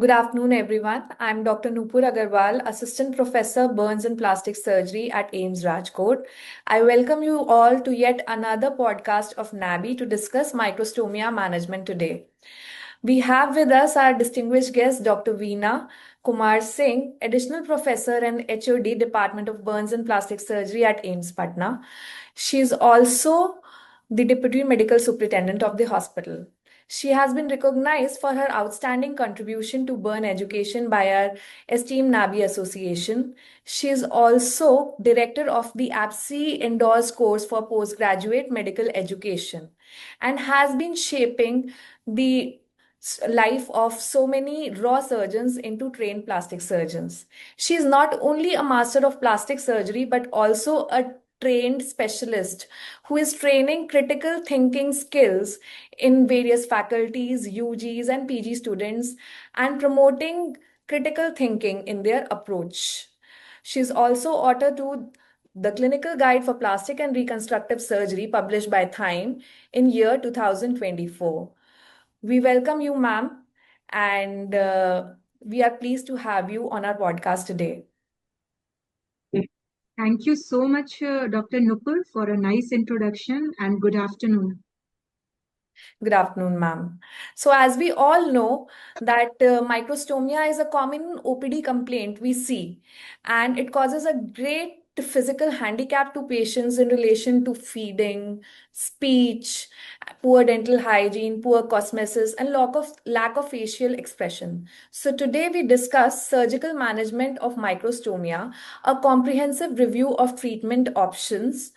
Good afternoon, everyone. I'm Dr. Nupur Aggarwal, Assistant Professor Burns and Plastic Surgery at AIMS Rajkot. I welcome you all to yet another podcast of NABI to discuss microstomia management today. We have with us our distinguished guest, Dr. Veena Singh, Additional Professor and HOD, Department of Burns and Plastic Surgery at AIMS Patna. She is also the Deputy Medical Superintendent of the hospital. She has been recognized for her outstanding contribution to burn education by our esteemed NABI Association. She is also director of the APSI endorsed course for postgraduate medical education and has been shaping the life of so many raw surgeons into trained plastic surgeons. She is not only a master of plastic surgery but also a trained specialist who is training critical thinking skills in various faculties, UGs, and PG students and promoting critical thinking in their approach. She's also author to the Clinical Guide for Plastic and Reconstructive Surgery published by Time in year 2024. We welcome you, ma'am, and we are pleased to have you on our podcast today. Thank you so much, Dr. Nupur, for a nice introduction and good afternoon. Good afternoon, ma'am. So, as we all know, that microstomia is a common OPD complaint we see, and it causes a great physical handicap to patients in relation to feeding, speech, poor dental hygiene, poor cosmesis, and lack of facial expression. So, today we discuss surgical management of microstomia, a comprehensive review of treatment options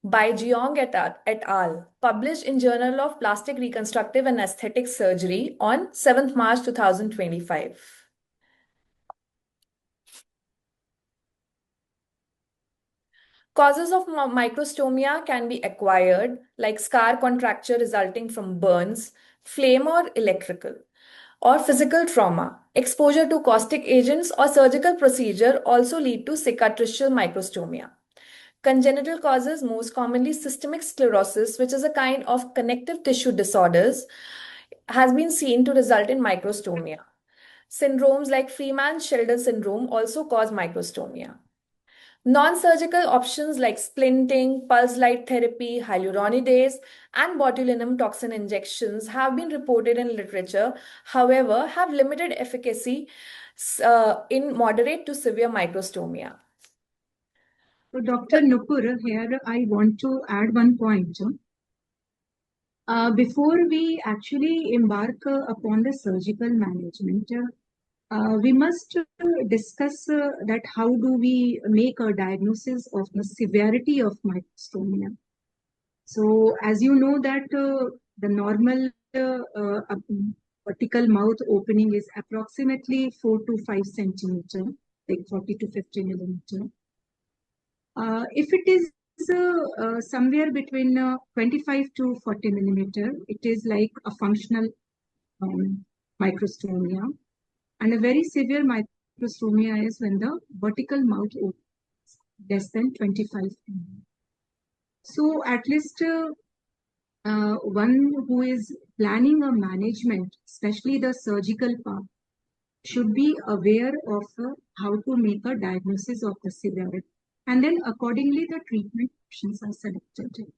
by Jeong et al., published in Journal of Plastic Reconstructive and Aesthetic Surgery on 7th March 2025. Causes of microstomia can be acquired, like scar contracture resulting from burns, flame or electrical, or physical trauma. Exposure to caustic agents or surgical procedure also lead to cicatricial microstomia. Congenital causes, most commonly systemic sclerosis, which is a kind of connective tissue disorders, has been seen to result in microstomia. Syndromes like Freeman-Sheldon syndrome also cause microstomia. Non-surgical options like splinting, pulse light therapy, hyaluronidase, and botulinum toxin injections have been reported in literature, however, have limited efficacy in moderate to severe microstomia. So, Dr. Nupur, here I want to add one point. Before we actually embark upon the surgical management, we must discuss that how do we make a diagnosis of the severity of microstomia. So, as you know that the normal vertical mouth opening is approximately 4 to 5 centimeter, like 40 to 50 millimeter. If it is somewhere between 25 to 40 millimeter, it is like a functional microstomia. And a very severe microstomia is when the vertical mouth opens less than 25 mm. So at least one who is planning a management, especially the surgical part, should be aware of how to make a diagnosis of the severity. And then accordingly, the treatment options are selected.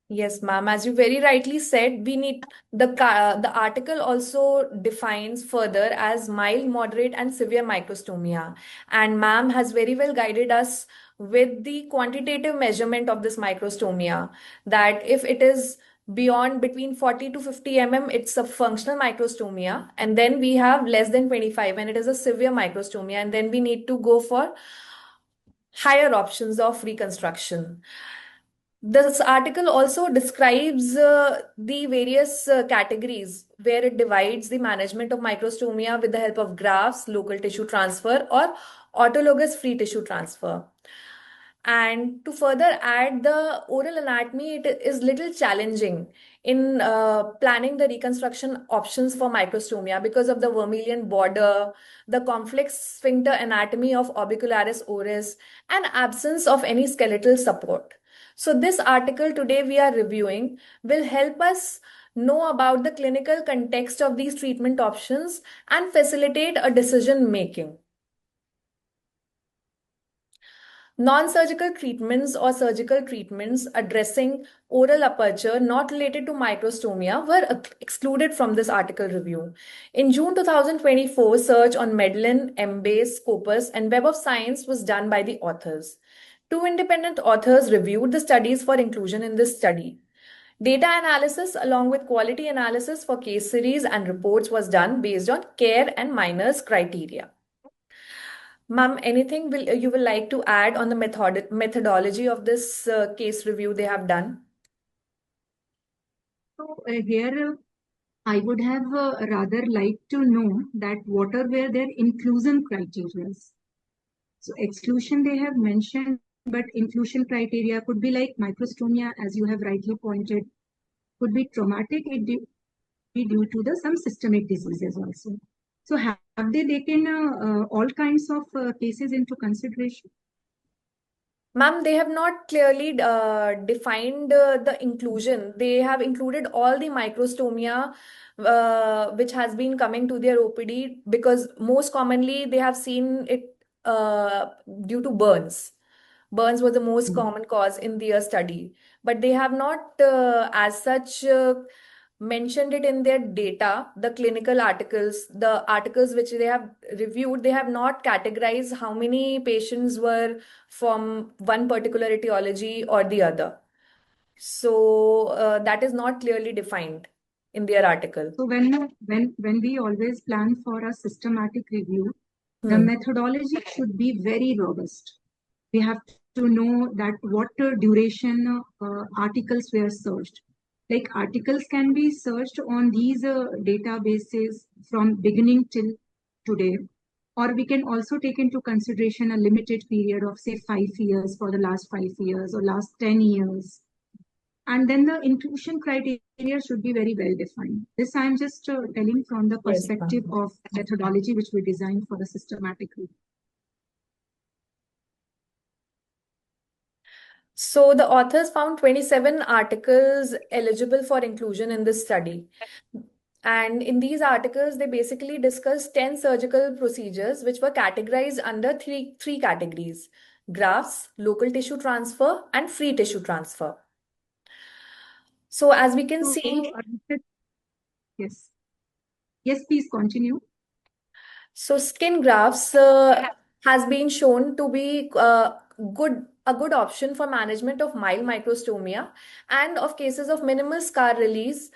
Yes, ma'am. As you very rightly said, we need the article also defines further as mild, moderate, and severe microstomia. And ma'am has very well guided us with the quantitative measurement of this microstomia. That if it is beyond between 40 to 50 it's a functional microstomia, and then we have less than 25, and it is a severe microstomia, and then we need to go for higher options of reconstruction. This article also describes the various categories where it divides the management of microstomia with the help of grafts, local tissue transfer, or autologous free tissue transfer. And to further add the oral anatomy, it is little challenging in planning the reconstruction options for microstomia because of the vermilion border, the complex sphincter anatomy of orbicularis oris, and absence of any skeletal support. So this article today we are reviewing will help us know about the clinical context of these treatment options, and facilitate a decision making. Non-surgical treatments or surgical treatments addressing oral aperture not related to microstomia were excluded from this article review. In June 2024, search on Medlin, Embase, Scopus, and Web of Science was done by the authors. Two independent authors reviewed the studies for inclusion in this study. Data analysis along with quality analysis for case series and reports was done based on care and minors criteria. Ma'am, anything you will like to add on the methodology of this case review they have done? So here I would have rather liked to know that what are were their inclusion criteria. So exclusion they have mentioned, but inclusion criteria could be like microstomia, as you have rightly pointed, could be traumatic, be due to the some systemic diseases also. So have they taken all kinds of cases into consideration? Ma'am, they have not clearly defined the inclusion. They have included all the microstomia which has been coming to their OPD because most commonly they have seen it due to burns. Burns was the most common cause in their study, but they have not, as such, mentioned it in their data, the clinical articles, the articles which they have reviewed, they have not categorized how many patients were from one particular etiology or the other. So that is not clearly defined in their article. So when we always plan for a systematic review, the Hmm. methodology should be very robust. We have to know that what duration articles were searched. Like articles can be searched on these databases from beginning till today, or we can also take into consideration a limited period of say 5 years for the last 5 years or last 10 years. And then the inclusion criteria should be very well defined. This I'm just telling from the Yes, perspective ma'am. of methodology which we designed for the systematic review. So the authors found 27 articles eligible for inclusion in this study. And in these articles, they basically discussed 10 surgical procedures which were categorized under three categories: grafts, local tissue transfer, and free tissue transfer. So as we can So, see, yes. Yes, please continue. so skin grafts has been shown to be a good option for management of mild microstomia and of cases of minimal scar release,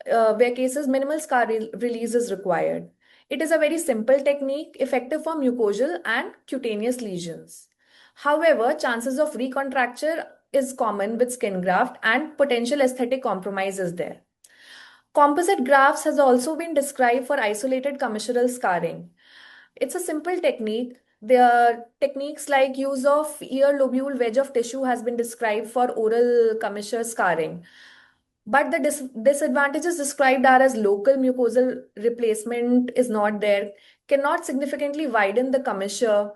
where cases minimal scar release is required. It is a very simple technique, effective for mucosal and cutaneous lesions. However, chances of recontracture is common with skin graft and potential aesthetic compromise is there. Composite grafts has also been described for isolated commissural scarring. It's a simple technique. There are techniques like use of ear lobule wedge of tissue has been described for oral commissure scarring. But the disadvantages described are as local mucosal replacement is not there, cannot significantly widen the commissure.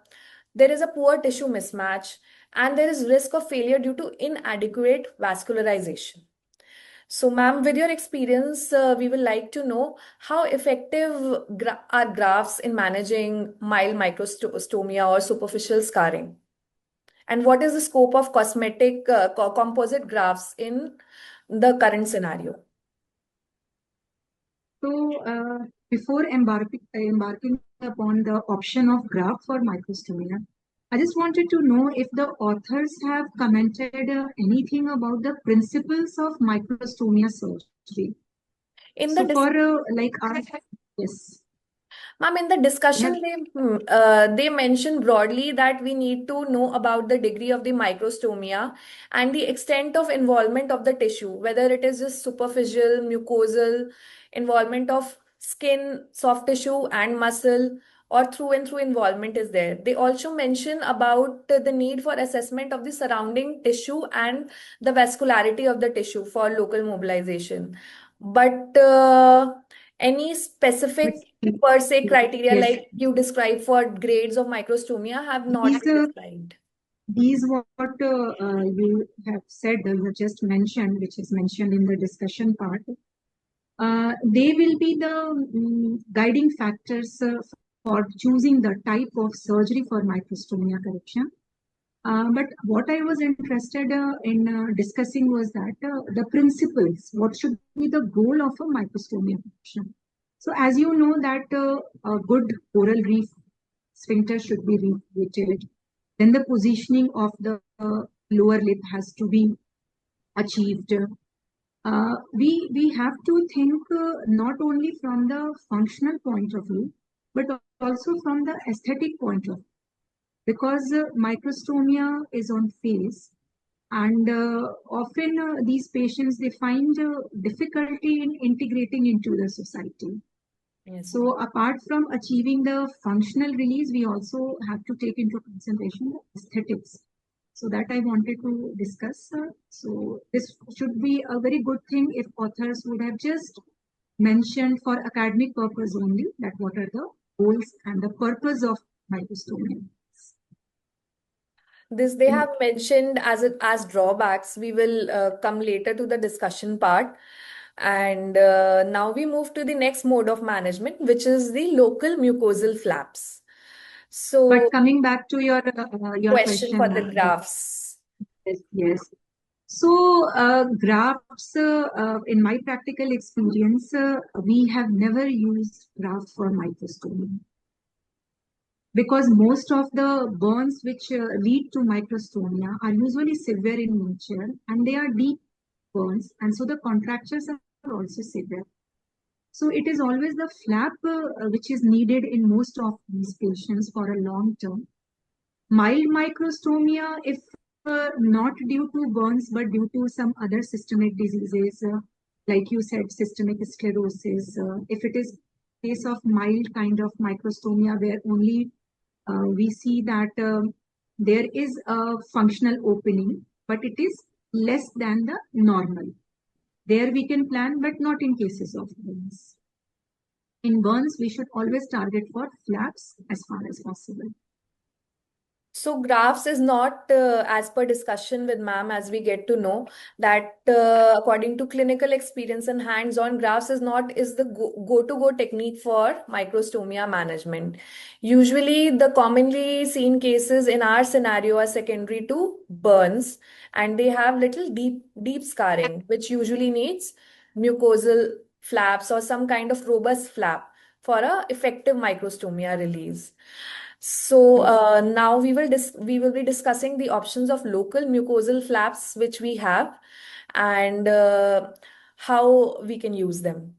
There is a poor tissue mismatch, and there is risk of failure due to inadequate vascularization. So, ma'am, with your experience, we will like to know how effective are grafts in managing mild microstomia or superficial scarring? And what is the scope of cosmetic composite grafts in the current scenario? So, before embarking upon the option of graph for microstomia, I just wanted to know if the authors have commented anything about the principles of microstomia surgery. In the So, for like, yes, Ma'am, in the you have discussion, they mentioned broadly that we need to know about the degree of the microstomia and the extent of involvement of the tissue, whether it is just superficial, mucosal, involvement of skin, soft tissue, and muscle, or through and through involvement is there. They also mention about the need for assessment of the surrounding tissue and the vascularity of the tissue for local mobilization. But any specific per se criteria yes, like you described for grades of microstomia have not these been described. these what you have said, you have just mentioned, which is mentioned in the discussion part. they will be the guiding factors for choosing the type of surgery for microstomia correction. But what I was interested in discussing was that the principles, what should be the goal of a microstomia correction? So as you know that a good oral reef sphincter should be recreated, then the positioning of the lower lip has to be achieved. We have to think not only from the functional point of view, but also from the aesthetic point of view, because microstomia is on face, and often these patients they find difficulty in integrating into the society. Yes, ma'am. So apart from achieving the functional release, we also have to take into consideration the aesthetics. So that I wanted to discuss. So this should be a very good thing if authors would have just mentioned for academic purpose only that what are the goals and the purpose of microstomia. This they In, have mentioned as drawbacks. We will come later to the discussion part. And now we move to the next mode of management, which is the local mucosal flaps. but So, coming back to your question for question, the graphs. yes, yes. So, graphs, in my practical experience, we have never used graphs for microstomia because most of the burns which lead to microstomia are usually severe in nature and they are deep burns, and so the contractures are also severe. So, it is always the flap which is needed in most of these patients for a long term. Mild microstomia, if not due to burns but due to some other systemic diseases, like you said, systemic sclerosis, if it is case of mild kind of microstomia where only we see that there is a functional opening, but it is less than the normal. There we can plan, but not in cases of burns. In burns, we should always target for flaps as far as possible. So graphs is not as per discussion with ma'am, as we get to know that according to clinical experience and hands-on, graphs is the go-to-go technique for microstomia management. Usually the commonly seen cases in our scenario are secondary to burns, and they have little deep scarring, which usually needs mucosal flaps or some kind of robust flap for a effective microstomia release. So now we will be discussing the options of local mucosal flaps which we have, and how we can use them.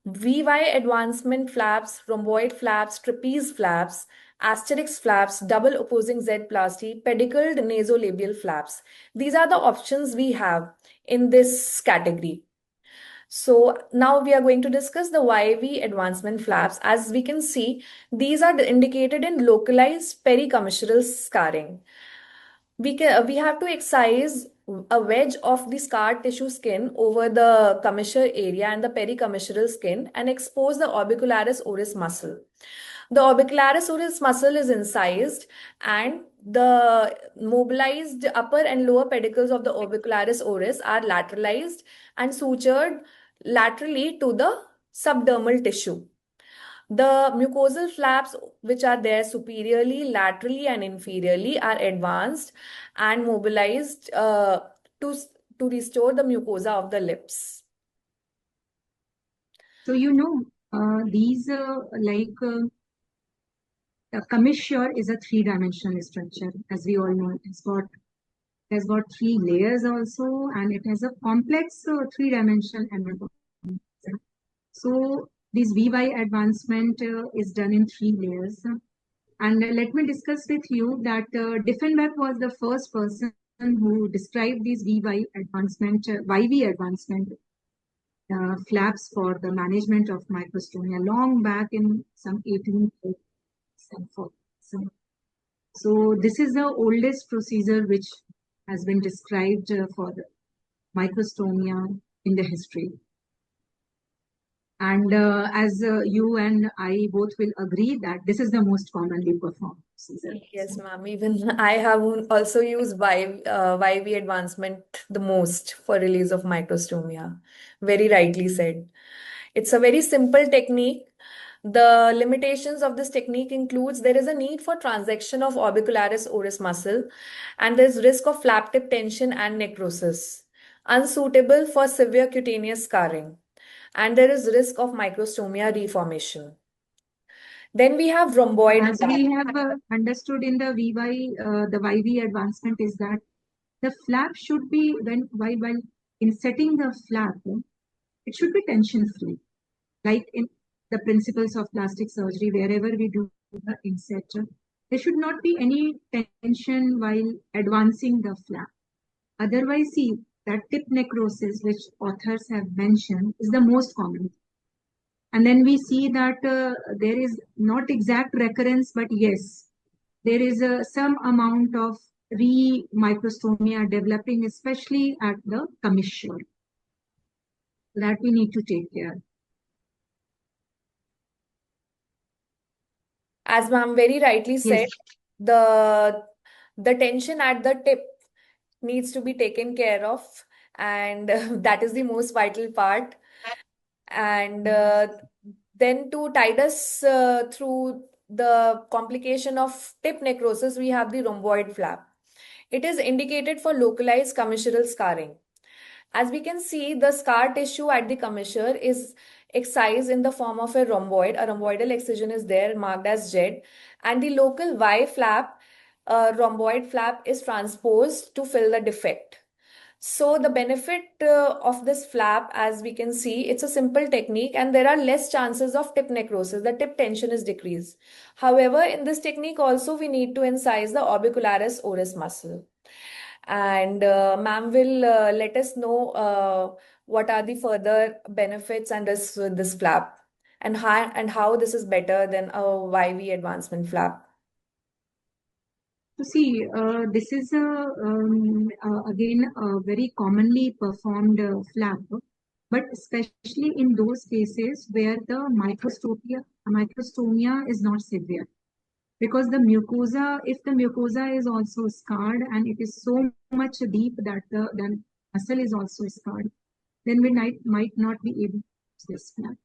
VY advancement flaps, rhomboid flaps, trapeze flaps, asterix flaps, double opposing Z plasty, pedicled nasolabial flaps. These are the options we have in this category. So now we are going to discuss the YV advancement flaps. As we can see, these are indicated in localized pericommissural scarring. We have to excise a wedge of the scar tissue skin over the commissure area and the pericommissural skin and expose the orbicularis oris muscle. The orbicularis oris muscle is incised, and the mobilized upper and lower pedicles of the orbicularis oris are lateralized and sutured laterally to the subdermal tissue. The mucosal flaps, which are there superiorly, laterally, and inferiorly, are advanced and mobilized to, to restore the mucosa of the lips. So, these a commissure is a three-dimensional structure, as we all know. It has got three layers also, and it has a complex three-dimensional anatomy. So this VY advancement is done in three layers. And let me discuss with you that Diffenbach was the first person who described these VY advancement, YV advancement flaps for the management of microstomia long back in some 1840s. So this is the oldest procedure which has been described for microstomia in the history. And as you and I both will agree that this is the most commonly performed procedure. Yes, ma'am. Even I have also used YV advancement the most for release of microstomia. Very rightly said. It's a very simple technique. The limitations of this technique includes there is a need for transaction of orbicularis oris muscle and there is risk of flap tip tension and necrosis. Unsuitable for severe cutaneous scarring. And there is risk of microstomia reformation. Then we have rhomboid As flap. we have understood in the the YV advancement is that the flap should be while insetting the flap, it should be tension free. Like in the principles of plastic surgery, wherever we do the inset, there should not be any tension while advancing the flap. Otherwise, see that tip necrosis, which authors have mentioned, is the most common. And then we see that there is not exact recurrence, but yes, there is some amount of re-microstomia developing, especially at the commissure. That we need to take care. As ma'am very rightly said, Yes. the tension at the tip needs to be taken care of, and that is the most vital part. And then to tide us through the complication of tip necrosis, we have the rhomboid flap. It is indicated for localized commissural scarring. As we can see, the scar tissue at the commissure is excised in the form of a rhomboid. A rhomboidal excision is there marked as Z, and the local Y flap, rhomboid flap, is transposed to fill the defect. So the benefit of this flap, as we can see, it's a simple technique and there are less chances of tip necrosis. The tip tension is decreased. However, in this technique also we need to incise the orbicularis oris muscle. And ma'am will let us know what are the further benefits and this flap and how this is better than a YV advancement flap. So see, this is again a very commonly performed flap, but especially in those cases where the microstomia is not severe. Because the mucosa, if the mucosa is also scarred and it is so much deep that the muscle is also scarred, then we might not be able to use this flap.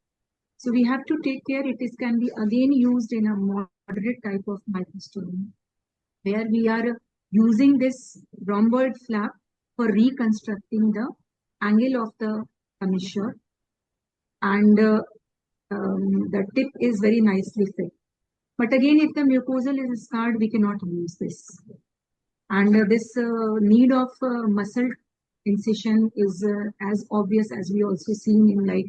So we have to take care. It is can be again used in a moderate type of microstomia, where we are using this rhomboid flap for reconstructing the angle of the commissure, and the tip is very nicely fit. But again, if the mucosal is scarred, we cannot use this. And this need of muscle incision is as obvious as we also seen in like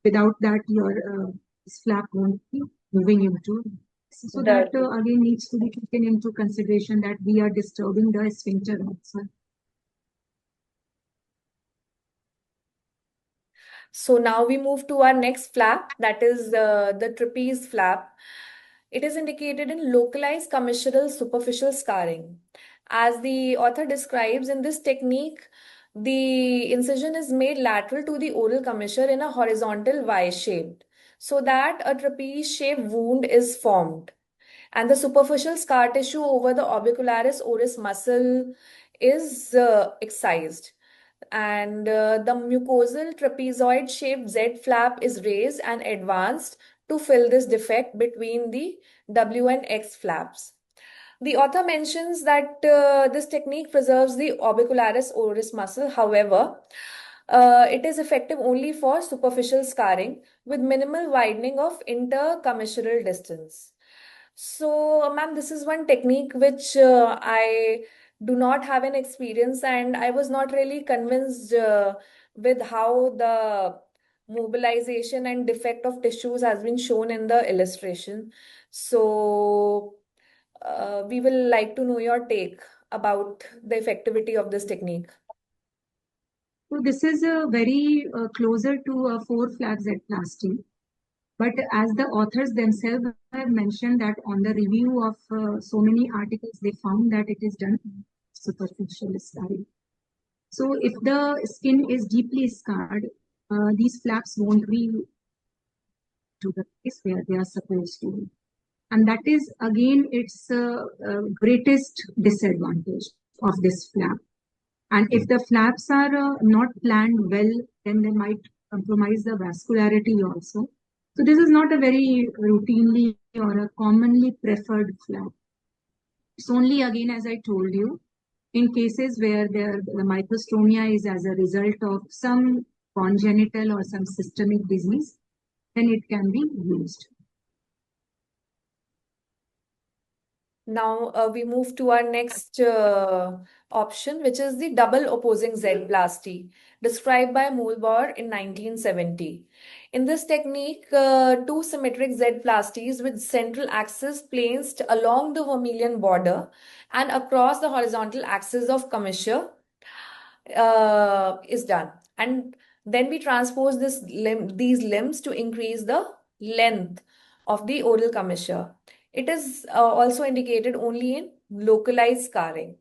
without that your flap won't be moving into. So that again needs to be taken into consideration that we are disturbing the sphincter also. So now we move to our next flap, that is the trapeze flap. It is indicated in localized commissural superficial scarring. As the author describes, in this technique, the incision is made lateral to the oral commissure in a horizontal Y shape, so that a trapeze shaped wound is formed. And the superficial scar tissue over the orbicularis oris muscle is excised, and the mucosal trapezoid shaped Z flap is raised and advanced to fill this defect between the W and X flaps. The author mentions that this technique preserves the orbicularis oris muscle. However, it is effective only for superficial scarring with minimal widening of intercommissural distance. So, ma'am, this is one technique which I do not have an experience, and I was not really convinced with how the mobilization and defect of tissues has been shown in the illustration. So, we will like to know your take about the effectivity of this technique. So this is a very closer to a four flags at plastic. But as the authors themselves have mentioned that on the review of so many articles, they found that it is done superficial scarring. So if the skin is deeply scarred, these flaps won't be to the place where they are supposed to be. And that is again its greatest disadvantage of this flap. And if the flaps are not planned well, then they might compromise the vascularity also. So this is not a very routinely or a commonly preferred flap. It's only again, as I told you, in cases where the microstomia is as a result of some congenital or some systemic disease, then it can be used. Now we move to our next option, which is the double opposing Z-plasty, described by Mulbauer in 1970. In this technique, two symmetric Z-plasties with central axis placed along the vermilion border and across the horizontal axis of commissure is done. And then we transpose these limbs to increase the length of the oral commissure. It is also indicated only in localized scarring.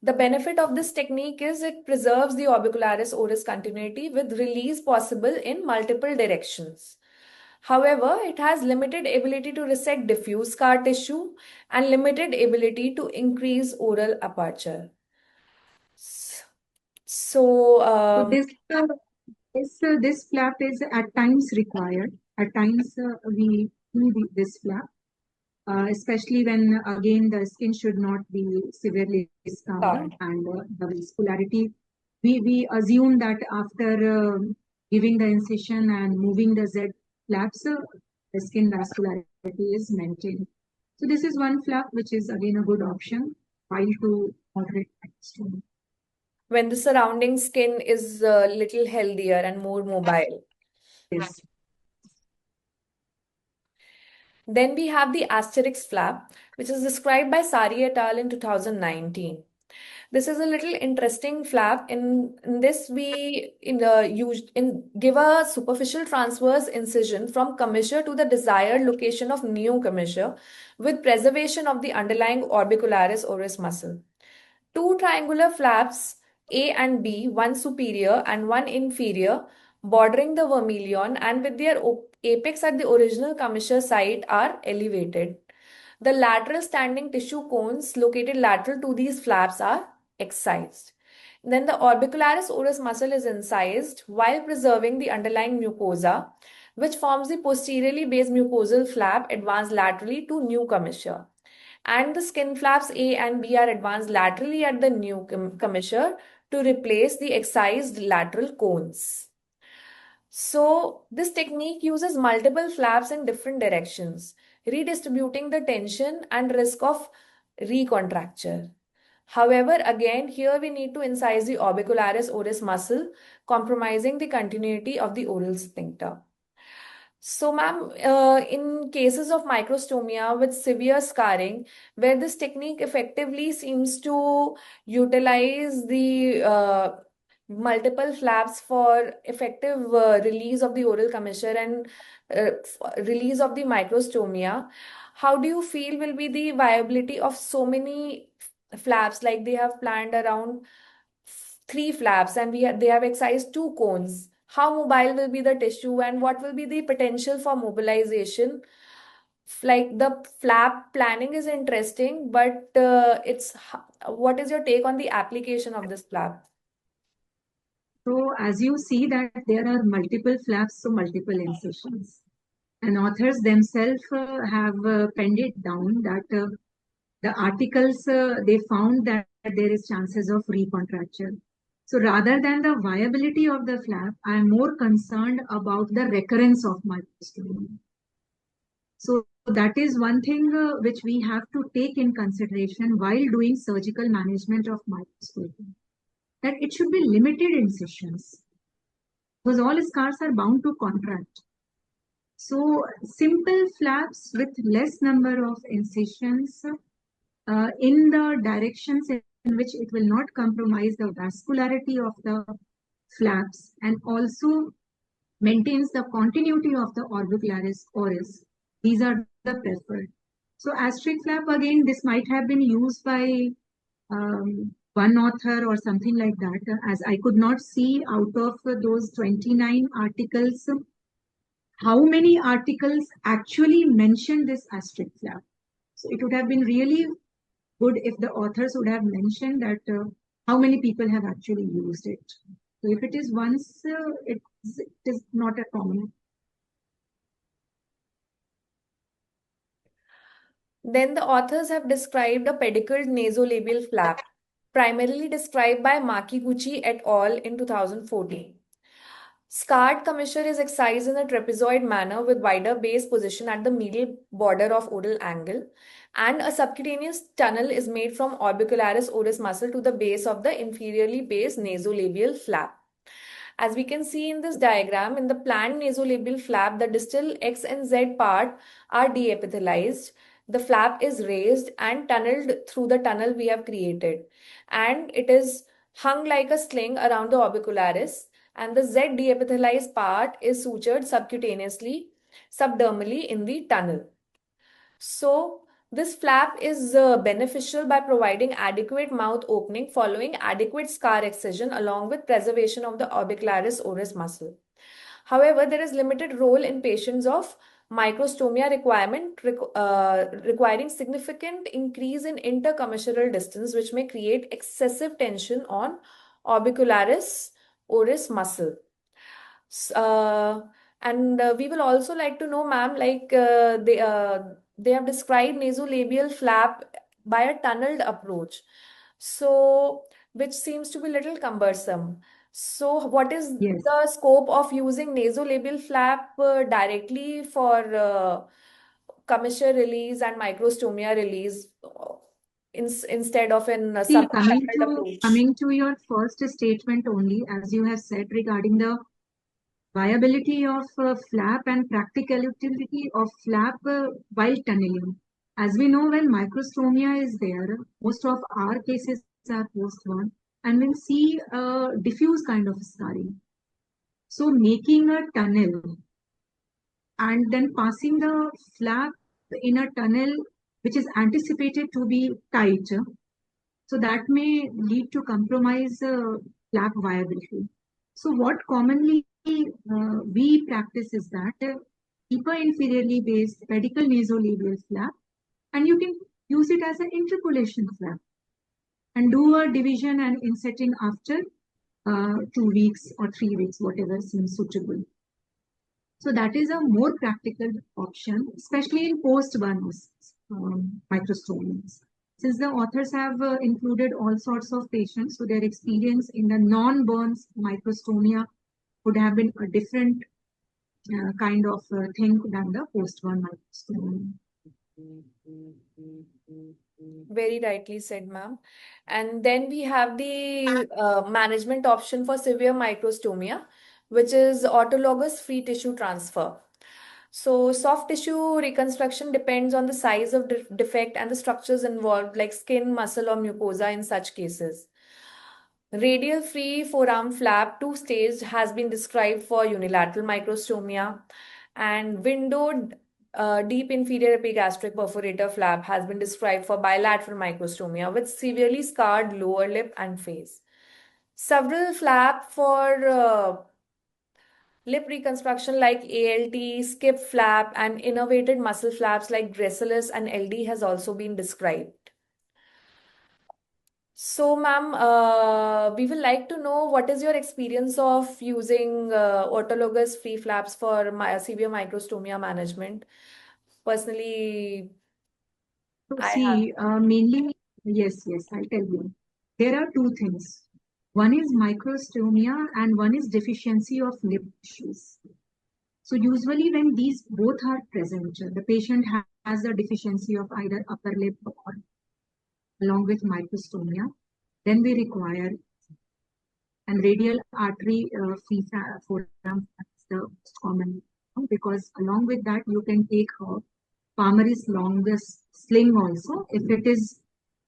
The benefit of this technique is it preserves the orbicularis oris continuity with release possible in multiple directions. However, it has limited ability to resect diffuse scar tissue and limited ability to increase oral aperture. So, So this flap is at times required. At times we need this flap, especially when again the skin should not be severely scarred scarred. and the vascularity. We assume that after giving the incision and moving the Z flaps, the skin vascularity is maintained. So this is one flap which is again a good option while to moderate microstomia. When the surrounding skin is a little healthier and more mobile. Yes. Then we have the Asterix flap, which is described by Sari et al. In 2019. This is a little interesting flap. In this, we give a superficial transverse incision from commissure to the desired location of new commissure with preservation of the underlying orbicularis oris muscle. Two triangular flaps A and B, one superior and one inferior, bordering the vermilion and with their apex at the original commissure site are elevated. The lateral standing tissue cones located lateral to these flaps are excised. Then the orbicularis oris muscle is incised while preserving the underlying mucosa, which forms the posteriorly based mucosal flap advanced laterally to new commissure. And the skin flaps A and B are advanced laterally at the new commissure to replace the excised lateral cones. So this technique uses multiple flaps in different directions, redistributing the tension and risk of recontracture. However, again, here we need to incise the orbicularis oris muscle, compromising the continuity of the oral sphincter. So, ma'am, in cases of microstomia with severe scarring, where this technique effectively seems to utilize the multiple flaps for effective release of the oral commissure and release of the microstomia, how do you feel will be the viability of so many flaps? Like they have planned around three flaps and they have excised two cones. How mobile will be the tissue and what will be the potential for mobilization? Like the flap planning is interesting, but what is your take on the application of this flap? So as you see that there are multiple flaps, so multiple incisions. And authors themselves have penned it down that the articles, they found that there is chances of recontracture. So rather than the viability of the flap, I am more concerned about the recurrence of microstomia. So that is one thing which we have to take in consideration while doing surgical management of microscopy. That it should be limited incisions because all scars are bound to contract. So simple flaps with less number of incisions in the directions in which it will not compromise the vascularity of the flaps and also maintains the continuity of the orbicularis oris. These are the preferred. So asterisk flap again, this might have been used by one author or something like that, as I could not see out of those 29 articles, how many articles actually mentioned this asterisk flap. So it would have been really good if the authors would have mentioned that how many people have actually used it. So if it is once, it is not a common. Then the authors have described a pedicled nasolabial flap, primarily described by Makiguchi et al. In 2014. Scarred commissure is excised in a trapezoid manner with wider base position at the medial border of oral angle, and a subcutaneous tunnel is made from orbicularis oris muscle to the base of the inferiorly based nasolabial flap. As we can see in this diagram, in the planned nasolabial flap, the distal X and Z part are deepithelialized. The flap is raised and tunneled through the tunnel we have created. And it is hung like a sling around the orbicularis. And the Z deepithelized part is sutured subcutaneously, subdermally in the tunnel. So, this flap is beneficial by providing adequate mouth opening following adequate scar excision along with preservation of the orbicularis oris muscle. However, there is limited role in patients of microstomia requiring significant increase in intercommissural distance, which may create excessive tension on orbicularis oris muscle. Uh, and we will also like to know, ma'am, like they have described nasolabial flap by a tunneled approach, so which seems to be little cumbersome. So, what is Yes. the scope of using nasolabial flap directly for commissure release and microstomia release instead of in a See, subtunneled approach? coming to your first statement only, as you have said regarding the viability of flap and practicality of flap while tunneling. As we know, when microstomia is there, most of our cases are post-one, and we'll see a diffuse kind of scarring. So making a tunnel and then passing the flap in a tunnel which is anticipated to be tight, so that may lead to compromise flap viability. So what commonly we practice is that keep a inferiorly based pedicle nasolabial flap, and you can use it as an interpolation flap and do a division and insetting after 2 weeks or 3 weeks, whatever seems suitable. So that is a more practical option, especially in post-Burns microstomies. Since the authors have included all sorts of patients, so their experience in the non-Burns microstomia would have been a different kind of thing than the post-Burn microstomia. Very rightly said, ma'am. And then we have the management option for severe microstomia, which is autologous free tissue transfer. So, soft tissue reconstruction depends on the size of defect and the structures involved, like skin, muscle, or mucosa in such cases. Radial free forearm flap, two-staged, has been described for unilateral microstomia, and windowed deep inferior epigastric perforator flap has been described for bilateral microstomia with severely scarred lower lip and face. Several flap for lip reconstruction like ALT, skip flap, and innervated muscle flaps like gracilis and LD has also been described. So, ma'am, we will like to know what is your experience of using autologous free flaps for severe microstomia management. Personally, So I have. see, mainly, yes, I'll tell you. There are two things. One is microstomia and one is deficiency of lip tissues. So usually when these both are present, the patient has a deficiency of either upper lip or along with microstomia, then we require and radial artery free forearm is the most common, because along with that you can take a palmaris longus sling also if it is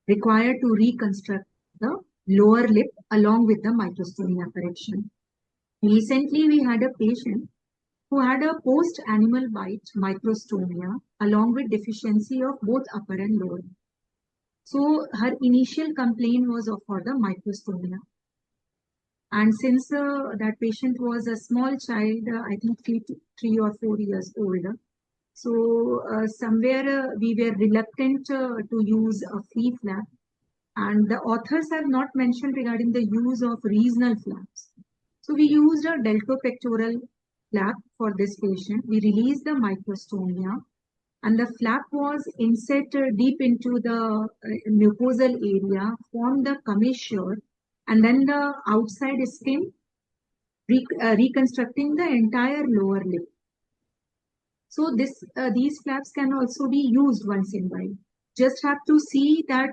required to reconstruct the lower lip along with the microstomia correction. Recently, we had a patient who had a post-animal bite microstomia along with deficiency of both upper and lower. So her initial complaint was for the microstomia. And since that patient was a small child, I think 3 or 4 years old, so somewhere we were reluctant to use a free flap. And the authors have not mentioned regarding the use of regional flaps. So we used a deltopectoral flap for this patient. We released the microstomia and the flap was inserted deep into the mucosal area, formed the commissure, and then the outside skin, reconstructing the entire lower lip. So these flaps can also be used once in a while. Just have to see that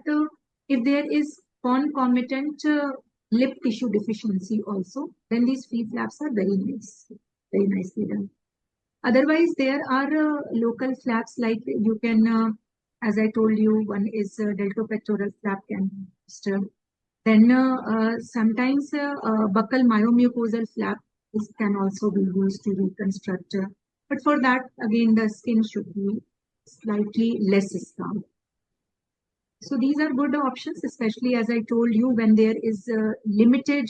if there is concomitant lip tissue deficiency also, then these free flaps are very nice, very nicely done. Otherwise, there are local flaps like you can, as I told you, one is deltopectoral flap can be used. Then sometimes buccal myomucosal flap can also be used to reconstruct. But for that, again, the skin should be slightly less scarred. So these are good options, especially as I told you, when there is limited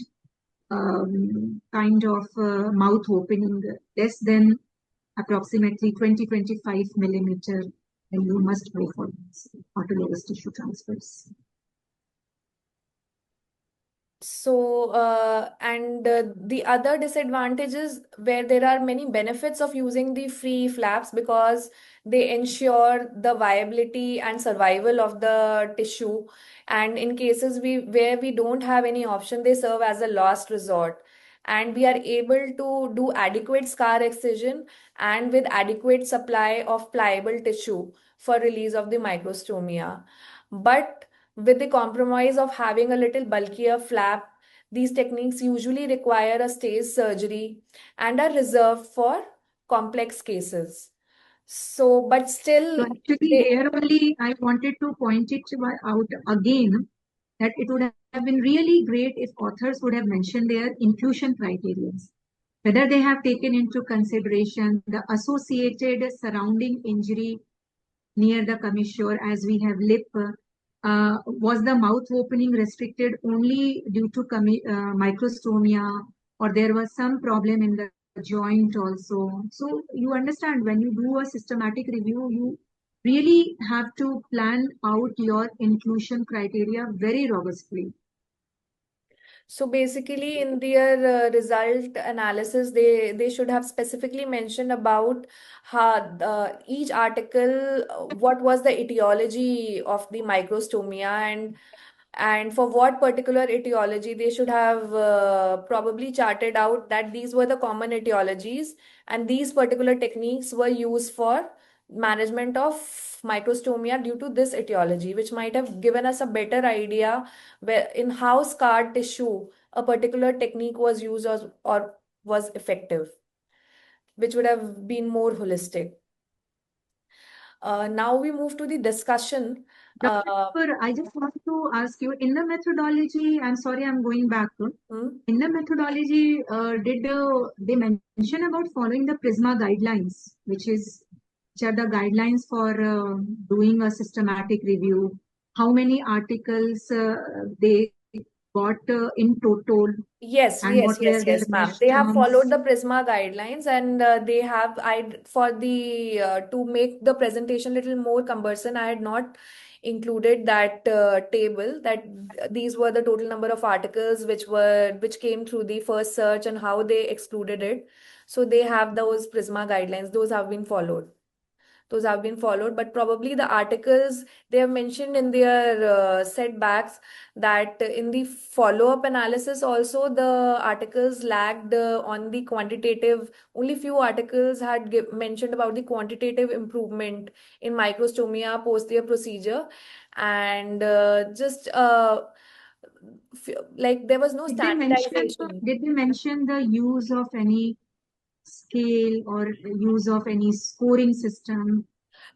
kind of mouth opening, less than approximately 20-25 millimeter, then you must go for autologous tissue transfers. So, and the other disadvantages where there are many benefits of using the free flaps because they ensure the viability and survival of the tissue. And in cases where we don't have any option, they serve as a last resort. And we are able to do adequate scar excision and with adequate supply of pliable tissue for release of the microstomia. But with the compromise of having a little bulkier flap, these techniques usually require a stage surgery and are reserved for complex cases. So, but So still, actually they, here only I wanted to point it out again that it would have been really great if authors would have mentioned their inclusion criteria, whether they have taken into consideration the associated surrounding injury near the commissure as we have lip. Was the mouth opening restricted only due to microstomia, or there was some problem in the joint also? So you understand when you do a systematic review, you really have to plan out your inclusion criteria very robustly. so basically in their result analysis, they should have specifically mentioned about how each article, what was the etiology of the microstomia and for what particular etiology they should have probably charted out that these were the common etiologies and these particular techniques were used for management of microstomia due to this etiology, which might have given us a better idea where in how scarred tissue a particular technique was used or was effective, which would have been more holistic. Now we move to the discussion. Dr. Uh, Nupur, I just want to ask you in the methodology, I'm sorry, I'm going back. hmm? In the methodology, did they mention about following the PRISMA guidelines, which are the guidelines for doing a systematic review? How many articles they got in total, Yes, and yes, what yes, were their yes, ma'am. mesh They have followed terms? the Prisma guidelines and they have, I, for the, to make the presentation little more cumbersome, I had not included that table that these were the total number of articles which came through the first search and how they excluded it. So they have those Prisma guidelines. Those have been followed. Those have been followed, but probably the articles they have mentioned in their setbacks that in the follow-up analysis also the articles lagged on the quantitative. Only few articles had mentioned about the quantitative improvement in microstomia post their procedure, and just like there was no Did they mention standardization. did they mention the use of any scale or use of any scoring system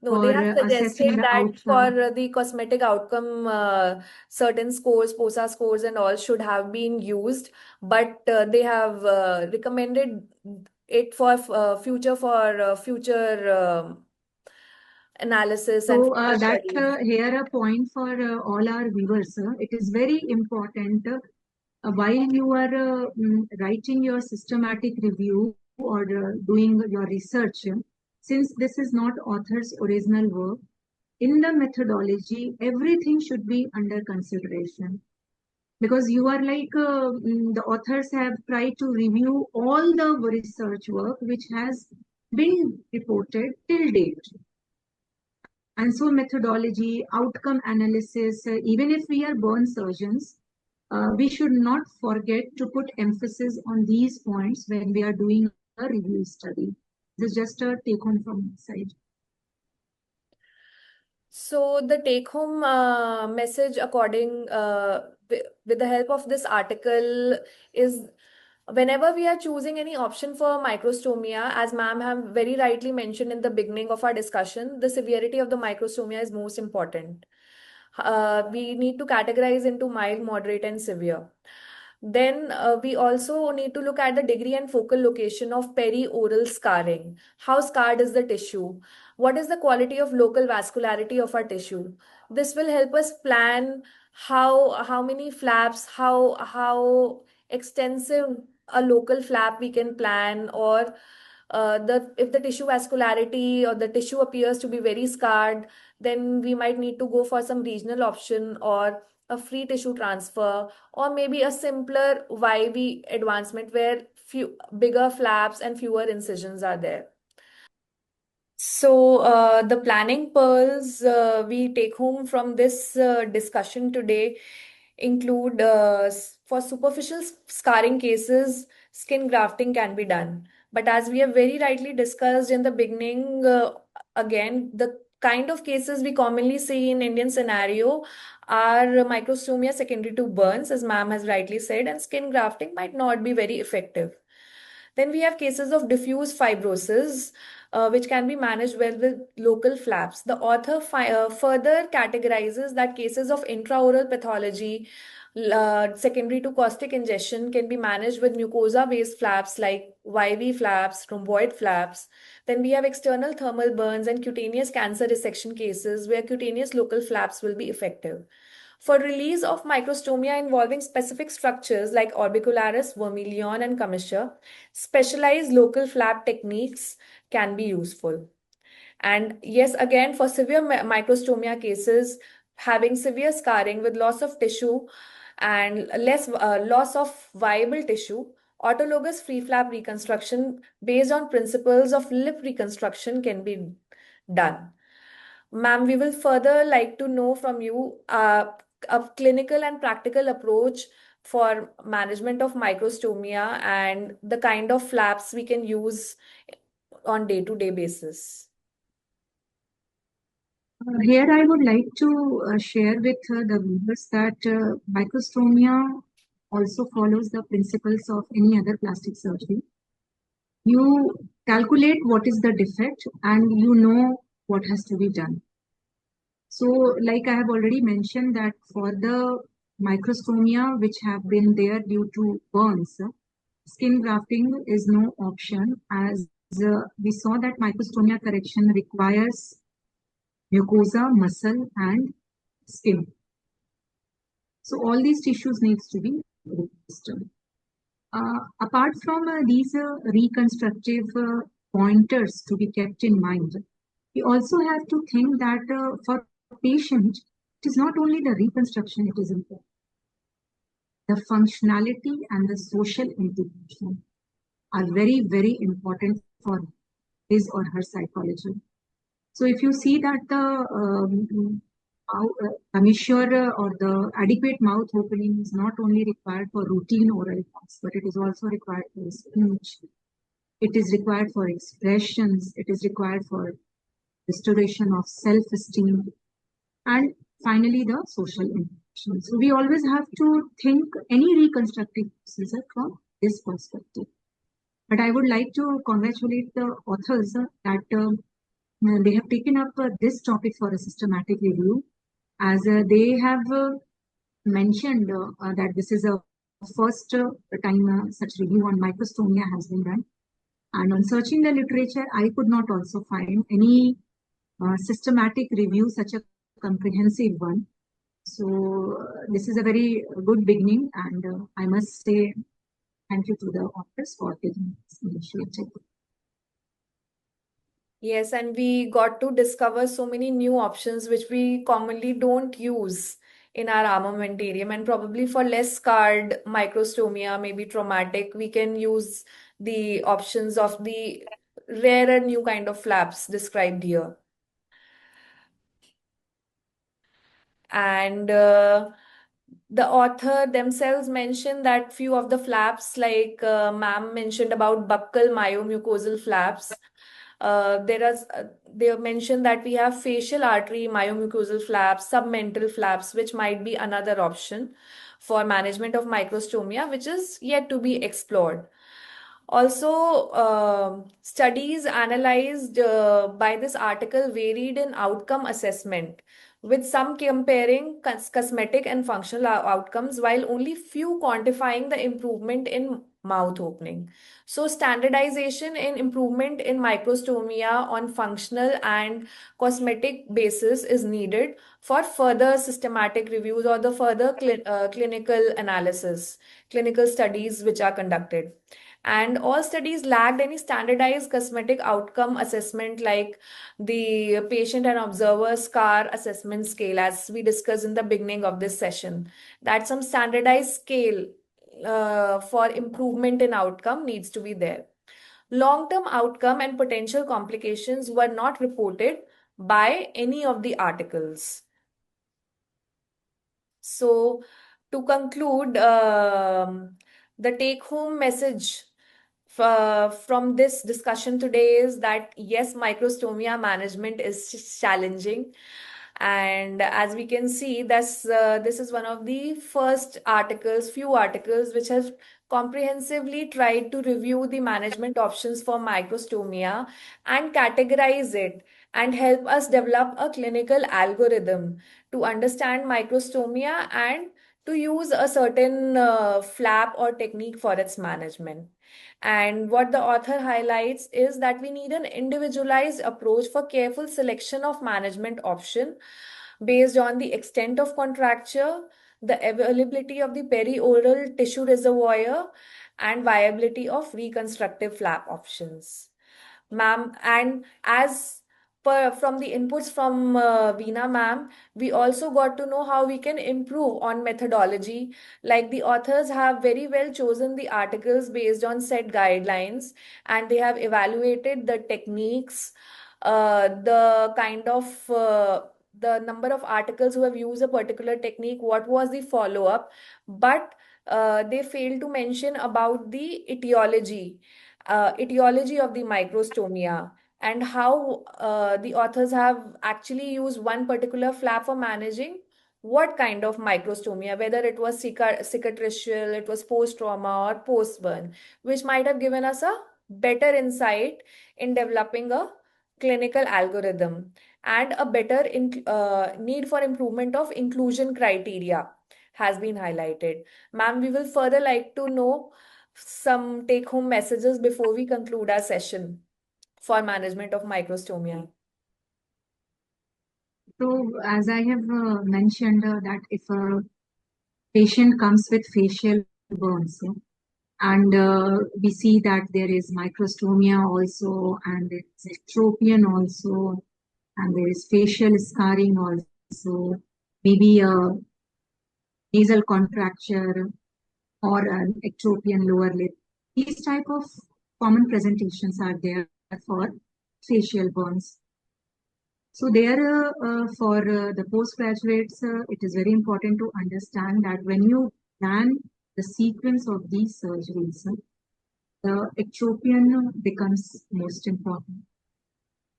No, they for have assessing suggested the that for outcome? the cosmetic outcome, certain scores, POSA scores, and all should have been used, but they have recommended it for future analysis and So future that's studies. here a point for all our viewers. It is very important while you are writing your systematic review or doing your research, since this is not author's original work, in the methodology, everything should be under consideration. because you are like the authors have tried to review all the research work which has been reported till date. And so methodology, outcome analysis, even if we are burn surgeons, we should not forget to put emphasis on these points when we are doing a review study. This is just a take home from my side. So the take-home message, according with the help of this article, is whenever we are choosing any option for microstomia, as ma'am have very rightly mentioned in the beginning of our discussion, the severity of the microstomia is most important. We need to categorize into mild, moderate, and severe. Then we also need to look at the degree and focal location of perioral scarring. How scarred is the tissue? What is the quality of local vascularity of our tissue? This will help us plan how many flaps, how extensive a local flap we can plan, or the if the tissue vascularity or the tissue appears to be very scarred, then we might need to go for some regional option or a free tissue transfer, or maybe a simpler YV advancement where few bigger flaps and fewer incisions are there. So, the planning pearls we take home from this discussion today include for superficial scarring cases, skin grafting can be done. But as we have very rightly discussed in the beginning, again, the kind of cases we commonly see in Indian scenario are microstomia secondary to burns, as ma'am has rightly said, and skin grafting might not be very effective. Then we have cases of diffuse fibrosis, which can be managed well with local flaps. The author further categorizes that cases of intraoral pathology, secondary to caustic ingestion, can be managed with mucosa-based flaps like YV flaps, rhomboid flaps. Then we have external thermal burns and cutaneous cancer resection cases where cutaneous local flaps will be effective. For release of microstomia involving specific structures like orbicularis, vermilion, and commissure, specialized local flap techniques can be useful. And yes, again, for severe microstomia cases, having severe scarring with loss of tissue and less loss of viable tissue, autologous free flap reconstruction based on principles of lip reconstruction can be done. Ma'am, we will further like to know from you a clinical and practical approach for management of microstomia and the kind of flaps we can use on day-to-day basis. Here, I would like to share with the viewers that microstomia also follows the principles of any other plastic surgery. You calculate what is the defect and you know what has to be done. So, like I have already mentioned that for the microstomia which have been there due to burns, skin grafting is no option, as we saw that microstomia correction requires mucosa, muscle, and skin. So all these tissues needs to be replaced. Apart from these reconstructive pointers to be kept in mind, we also have to think that for patient, it is not only the reconstruction it is important. The functionality and the social integration are very, very important for his or her psychology. So if you see that the commissure or the adequate mouth opening is not only required for routine oral talks, but it is also required for speech. It is required for expressions. It is required for restoration of self-esteem, and finally the social interaction. So we always have to think any reconstructive procedure from this perspective. But I would like to congratulate the authors that they have taken up this topic for a systematic review, as they have mentioned that this is a first time such review on microstomia has been done. And on searching the literature, I could not also find any systematic review, such a comprehensive one. So this is a very good beginning, and I must say thank you to the authors for taking this initiative. Yes, and we got to discover so many new options which we commonly don't use in our armamentarium, and probably for less scarred microstomia, maybe traumatic, we can use the options of the rarer new kind of flaps described here. And the author themselves mentioned that few of the flaps, like ma'am mentioned about buccal myomucosal flaps, they mentioned that we have facial artery myomucosal flaps, submental flaps, which might be another option for management of microstomia, which is yet to be explored. Also, studies analyzed by this article varied in outcome assessment, with some comparing cosmetic and functional outcomes, while only few quantifying the improvement in mouth opening. So, standardization in improvement in microstomia on functional and cosmetic basis is needed for further systematic reviews or the further clinical analysis, clinical studies which are conducted. And all studies lacked any standardized cosmetic outcome assessment like the patient and observer scar assessment scale, as we discussed in the beginning of this session. That some standardized scale for improvement in outcome needs to be there. Long-term outcome and potential complications were not reported by any of the articles. So, to conclude, the take-home message from this discussion today is that yes, microstomia management is challenging. And as we can see, this is one of the first articles, few articles, which have comprehensively tried to review the management options for microstomia and categorize it and help us develop a clinical algorithm to understand microstomia and to use a certain flap or technique for its management. And what the author highlights is that we need an individualized approach for careful selection of management option based on the extent of contracture, the availability of the perioral tissue reservoir, and viability of reconstructive flap options. Ma'am, and as per from the inputs from Veena ma'am, we also got to know how we can improve on methodology. Like the authors have very well chosen the articles based on set guidelines, and they have evaluated the techniques, the kind of the number of articles who have used a particular technique, what was the follow-up, but they failed to mention about the etiology of the microstomia, and how the authors have actually used one particular flap for managing what kind of microstomia, whether it was cicatricial, it was post-trauma or post-burn, which might have given us a better insight in developing a clinical algorithm and a better need for improvement of inclusion criteria has been highlighted. Ma'am, we will further like to know some take home messages before we conclude our session for management of microstomia. So, as I have mentioned, that if a patient comes with facial burns, and we see that there is microstomia also, and it's ectropion also, and there is facial scarring also, maybe a nasal contracture or an ectropion lower lip. These type of common presentations are there for facial burns. So there, for the postgraduates, it is very important to understand that when you plan the sequence of these surgeries, the ectropion becomes most important.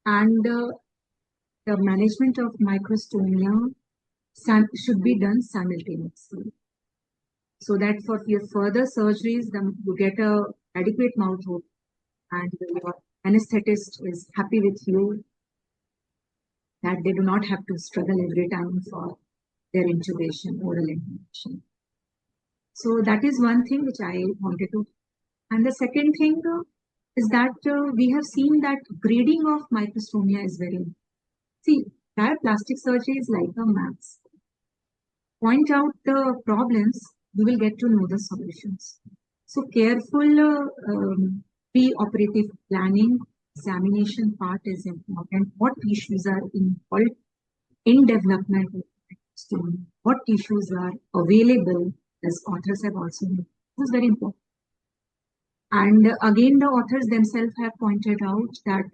And the management of microstomia should be done simultaneously. So that for your further surgeries, you get a adequate mouth open and your anesthetist is happy with you, that they do not have to struggle every time for their intubation, oral intubation. So that is one thing which I wanted to. And the second thing is that we have seen that grading of microstomia is very important. See, plastic surgery is like a maths. Point out the problems, you will get to know the solutions. So careful pre-operative planning, examination part is important. What issues are involved in development of milestone, what tissues are available, as authors have also made. This is very important. And again, the authors themselves have pointed out that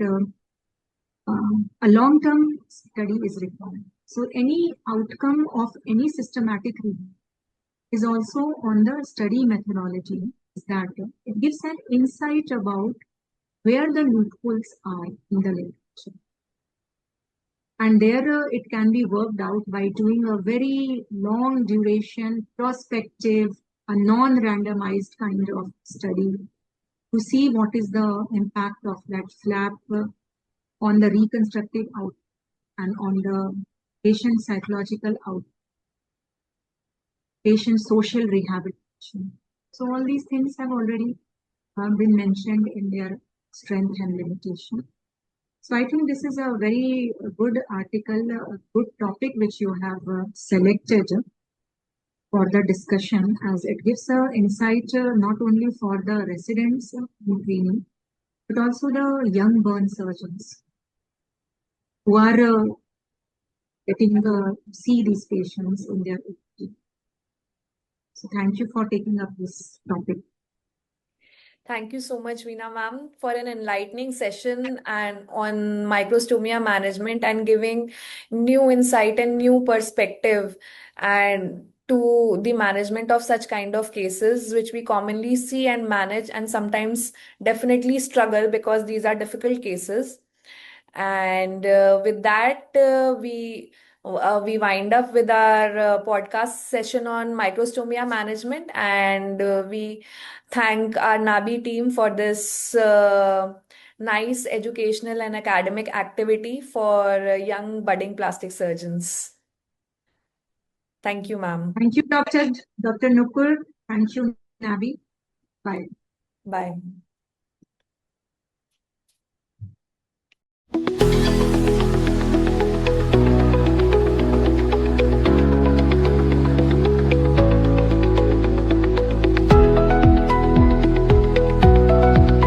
a long-term study is required. So any outcome of any systematic review is also on the study methodology, is that it gives an insight about where the loopholes are in the literature. And there it can be worked out by doing a very long duration, prospective, a non-randomized kind of study to see what is the impact of that flap on the reconstructive outcome and on the patient psychological outcome, patient social rehabilitation. So all these things have already been mentioned in their strength and limitation. So I think this is a very good article, a good topic which you have selected for the discussion, as it gives insight not only for the residents in training, but also the young burn surgeons who are getting to see these patients in their OPD. So thank you for taking up this topic. Thank you so much, Veena ma'am, for an enlightening session and on microstomia management and giving new insight and new perspective and to the management of such kind of cases, which we commonly see and manage and sometimes definitely struggle because these are difficult cases. And with that, we wind up with our podcast session on microstomia management, and we thank our Nabi team for this nice educational and academic activity for young budding plastic surgeons. Thank you, ma'am. Thank you, Dr. Nupur. Thank you, Nabi. Bye. Bye.